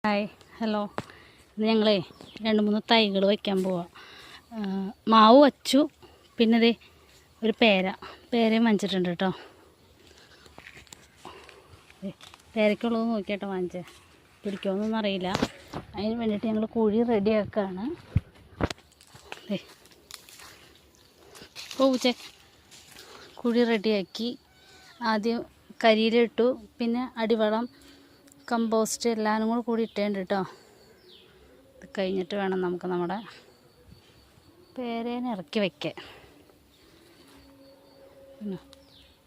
Hi hello. ഇന്ന് ഞങ്ങളേ 2-3 തൈകൾ വയ്ക്കാൻ പോവാം. മാവ് വച്ചു, പിന്നെ ദേ ഒരു പേരയും വാങ്ങിച്ചിട്ടുണ്ട് കേട്ടോ. പേരയ്ക്കുള്ളത് നോക്കിയാട്ടോ വാങ്ങിച്ചേ, പിടിക്കുമെന്നൊന്നും അറിയില്ല. അതിന് വേണ്ടിയിട്ട് ഞങ്ങൾ കുഴി റെഡിയാക്കുകയാണ്. പൂച്ചേ കുഴി റെഡിയാക്കി ആദ്യം കരിയിലിട്ടു, പിന്നെ അടിവളം, കമ്പോസ്റ്റ് എല്ലാവരും കൂടി ഇട്ടേണ്ട കേട്ടോ. ഇത് കഴിഞ്ഞിട്ട് വേണം നമുക്ക് നമ്മുടെ പേരേനെ ഇറക്കി വയ്ക്കാൻ.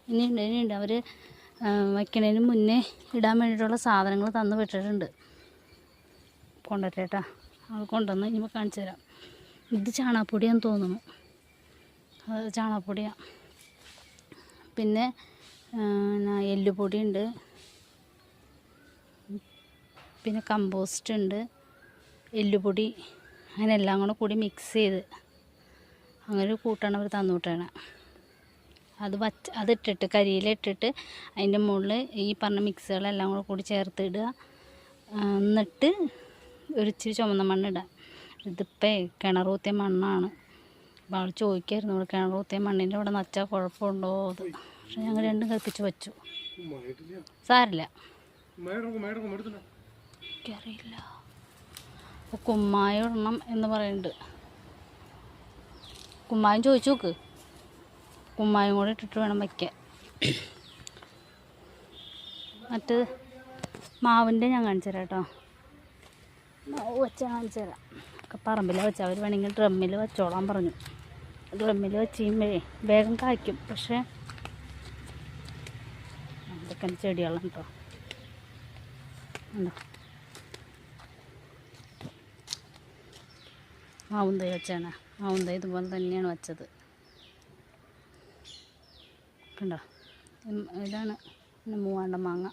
പിന്നെ ഇനിയുണ്ട് അവർ വയ്ക്കണതിന് മുന്നേ ഇടാൻ വേണ്ടിയിട്ടുള്ള സാധനങ്ങൾ തന്നു വിട്ടിട്ടുണ്ട്. കൊണ്ടുവരേട്ടാ, അത് കൊണ്ടുവന്ന് ഇനിയിപ്പോൾ കാണിച്ചു തരാം. ഇത് ചാണകപ്പൊടിയാന്ന് തോന്നുന്നു, അത് ചാണകപ്പൊടിയാണ്. പിന്നെ എല്ലുപൊടി ഉണ്ട്, പിന്നെ കമ്പോസ്റ്റ് ഉണ്ട്, എല്ലുപൊടി, അങ്ങനെ എല്ലാം കൂടി മിക്സ് ചെയ്ത് അങ്ങനെ ഒരു കൂട്ടാണ് അവർ തന്നു വിട്ടേണ. അതിട്ടിട്ട് കരിയിലിട്ടിട്ട് അതിൻ്റെ മുകളിൽ ഈ പറഞ്ഞ മിക്സുകളെല്ലാം കൂടി ചേർത്ത് ഇടുക. എന്നിട്ട് ഒരിച്ചിരി ചുമന്ന മണ്ണിടുക. ഇതിപ്പോൾ കിണർ കുത്തിയ മണ്ണാണ്. അപ്പോൾ അവൾ ചോദിക്കായിരുന്നു, ഇവിടെ കിണർ കുത്തിയ മണ്ണിൻ്റെ ഇവിടെ നച്ചാൽ കുഴപ്പമുണ്ടോ അത്. പക്ഷെ ഞങ്ങൾ രണ്ടും കൽപ്പിച്ച് വെച്ചു, സാരില്ല, എനിക്കറിയില്ല. അപ്പോൾ കുമ്മായം ഇടണം എന്ന് പറയുന്നുണ്ട്. കുമ്മായം ചോദിച്ചു നോക്ക്, കുമ്മായം കൂടെ ഇട്ടിട്ട് വേണം വയ്ക്കാൻ. മറ്റ് മാവിൻ്റെ ഞാൻ കാണിച്ചു തരാം കേട്ടോ. മാവ് വെച്ചാൽ കാണിച്ചു തരാം. ഒക്കെ പറമ്പിൽ വെച്ചാൽ അവർ വേണമെങ്കിൽ ഡ്രമ്മിൽ വെച്ചോളാൻ പറഞ്ഞു. ഡ്രമ്മിൽ വെച്ച് കഴിയുമ്പോഴേ വേഗം കായ്ക്കും. പക്ഷേ ഇതൊക്കെ ചെടികളാണ് കേട്ടോ. ഉണ്ടോ, മാവും തൈ വെച്ചാണ്. മാവും തൈ ഇതുപോലെ തന്നെയാണ് വെച്ചത്, കണ്ടോ. ഇതാണ് മൂവാണ്ട മാങ്ങ.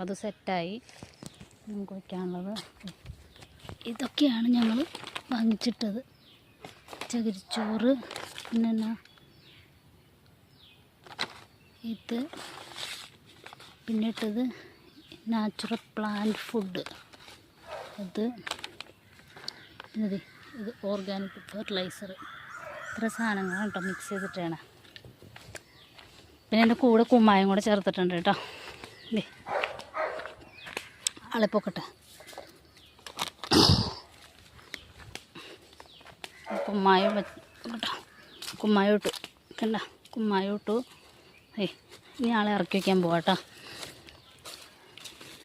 അത് സെറ്റായി നമുക്ക് വയ്ക്കാനുള്ളത്. ഇതൊക്കെയാണ് ഞങ്ങൾ വാങ്ങിച്ചിട്ടത്. ചകിരിച്ചോറ്, പിന്നെ ഇത്, പിന്നെ ഇട്ടത് നാച്ചുറൽ പ്ലാന്റ് ഫുഡ്. ഇത് ഓർഗാനിക് ഫെർട്ടിലൈസർ. ഇത്ര സാധനങ്ങളാണ് കേട്ടോ മിക്സ് ചെയ്തിട്ടാണ്. പിന്നെ എൻ്റെ കൂടെ കുമ്മായം കൂടെ ചേർത്തിട്ടുണ്ട് കേട്ടോ. അളിപ്പൊക്കട്ടെ, കുമ്മായം കേട്ടോ. കുമ്മായം ഇട്ടു, കണ്ട, കുമ്മായം ഇട്ടു. ഇനി ആളെ ഇറക്കി വയ്ക്കാൻ പോവാം കേട്ടോ.